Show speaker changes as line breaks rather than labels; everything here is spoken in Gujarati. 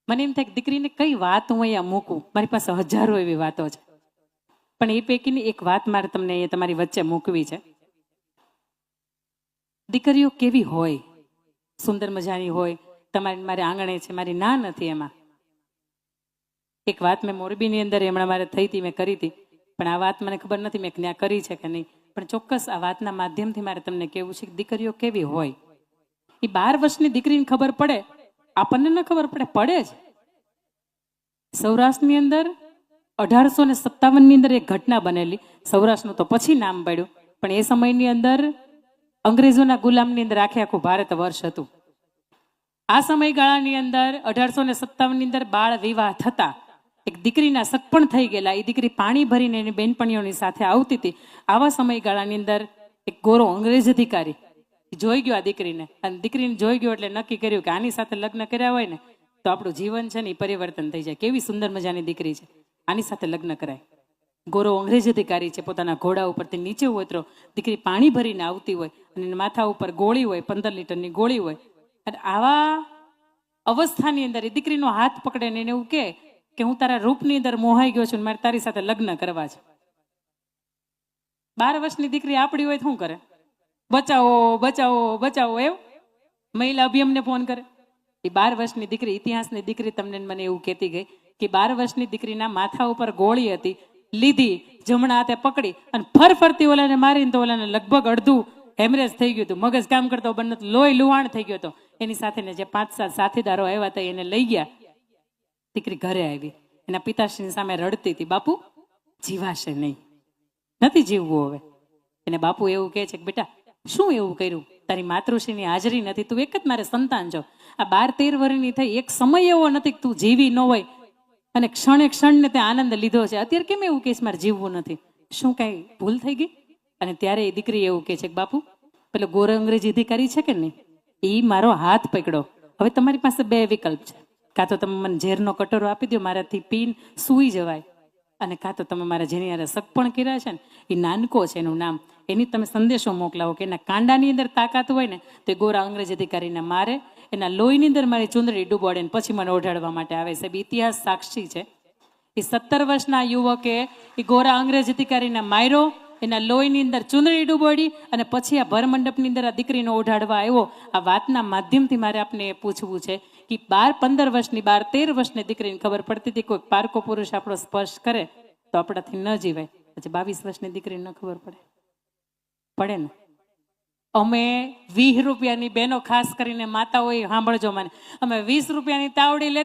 મને એમ થાય કે દીકરીને કઈ વાત હું અહીંયા મૂકું, મારી પાસે હજારો એવી વાતો છે, પણ એ પૈકીની એક વાત મારે તમને અહીંયા તમારી વચ્ચે મૂકવી છે. દીકરીઓ કેવી હોય, સુંદર મજાની હોય, તમારી મારે આંગણે છે, મારી ના નથી એમાં. એક વાત મેં મોરબીની અંદર હમણાં મારે થઈ હતી, મેં કરી હતી, પણ આ વાત મને ખબર નથી મેં ત્યાં કરી છે કે નહીં, પણ ચોક્કસ આ વાતના માધ્યમથી મારે તમને કહેવું છે કે દીકરીઓ કેવી હોય. એ 12 વર્ષની દીકરીને ખબર પડે, આપણને ન ખબર પડે, પડે જ. સૌરાષ્ટ્રની અંદર 1857 ની અંદર એક ઘટના બનેલી. સૌરાષ્ટ્રનું તો પછી નામ પડ્યું, પણ એ સમયની અંદર અંગ્રેજોના ગુલામની અંદર આખું ભારત વર્ષ હતું. આ સમયગાળાની અંદર 1857 ની અંદર બાળ વિવાહ થતા એક દીકરીના સગપણ થઈ ગયેલા. એ દીકરી પાણી ભરીને એની બેનપણીઓની સાથે આવતી હતી. આવા સમયગાળાની અંદર એક ગોરો અંગ્રેજ અધિકારી જોઈ ગયો આ દીકરીને, અને દીકરીને જોઈ ગયો એટલે નક્કી કર્યું કે આની સાથે લગ્ન કર્યા હોય ને તો આપણું જીવન છે ને એ પરિવર્તન થઈ જાય. કેવી સુંદર મજાની દીકરી છે, આની સાથે લગ્ન કરાય. ગોરો અંગ્રેજ અધિકારી છે, પોતાના ઘોડા ઉપરથી નીચે ઉતરો, દીકરી પાણી ભરીને આવતી હોય અને માથા ઉપર ગોળી હોય, 15 લીટરની ગોળી હોય. અને આવા અવસ્થાની અંદર એ દીકરીનો હાથ પકડે ને એને એવું કે હું તારા રૂપની અંદર મોહાઈ ગયો છું, મારે તારી સાથે લગ્ન કરવા છે. 12 વર્ષની દીકરી આપણી હોય તો શું કરે? બચાવો બચાવો બચાવો એવું મહિલા અભિયમને ફોન કરે. એ 12 વર્ષની દીકરી, ઇતિહાસની દીકરી તમને મને એવું કહેતી ગઈ કે 12 વર્ષની દીકરીના માથા ઉપર ગોળી હતી, લીધી, જમણા હાથે પકડી અને ફરફરતી ઓલાને મારીને તો ઓલાને લગભગ અડધું હેમરેજ થઈ ગયું હતું, મગજ કામ કરતો બંને લોહી લુહાણ થઈ ગયો હતો. એની સાથે જે 5-7 સાથીદારો આવ્યા હતા એને લઈ ગયા. દીકરી ઘરે આવી, એના પિતાશ્રીની સામે રડતી હતી, બાપુ જીવાશે નહીં, નથી જીવવું હવે. એને બાપુ એવું કહે છે કે બેટા શું એવું કર્યું, તારી માતૃશ્રીની હાજરી નથી, તું એક જ મારે સંતાન છો, આ 12-13 વર્ષની થઈ, એક સમય એવો નથી કે તું જીવી ન હોય અને ક્ષણે ક્ષણને તે આનંદ લીધો છે, અત્યારે કેમ એવું કહીશ મારે જીવવું નથી, શું કઈ ભૂલ થઈ ગઈ? અને ત્યારે એ દીકરી એવું કહે છે કે બાપુ પેલો ગોરો અંગ્રેજી અધિકારી છે કે નહીં, એ મારો હાથ પકડો. હવે તમારી પાસે 2 વિકલ્પ છે, કાં તો તમે મને ઝેરનો કટોરો આપી દો, મારાથી પીન સૂઈ જવાય, અને કાં તો તમે મારા જેની યારે સગપણ કર્યા છે ને એ નાનકો છે એનું નામ, એની તમે સંદેશો મોકલાવો કે એના કાંડાની અંદર તાકાત હોય ને તો એ ગોરા અંગ્રેજ અધિકારીને મારે, એના લોહીની અંદર મારી ચુંદડી ડૂબોડે ને પછી મને ઓઢાડવા માટે આવે છે. ઇતિહાસ સાક્ષી છે. એ 17 વર્ષના યુવકે એ ગોરા અંગ્રેજ અધિકારીને માર્યો, એના લોહીની અંદર ચુંદડી ડૂબોડી અને પછી આ ભરમંડપની અંદર આ દીકરીને ઓઢાડવા આવ્યો. આ વાતના માધ્યમથી મારે આપને એ પૂછવું છે કે 12-15 વર્ષની 12-13 વર્ષની દીકરીને ખબર પડતી હતી કોઈ પારકો પુરુષ આપણો સ્પર્શ કરે તો આપણાથી ન જીવાય, પછી 22 વર્ષની દીકરીને ન ખબર પડે ને. અમે 20 રૂપિયાની બહેનો, ખાસ કરીને માતાઓએ સાંભળજો મને, અમે 20 રૂપિયાની તાવડી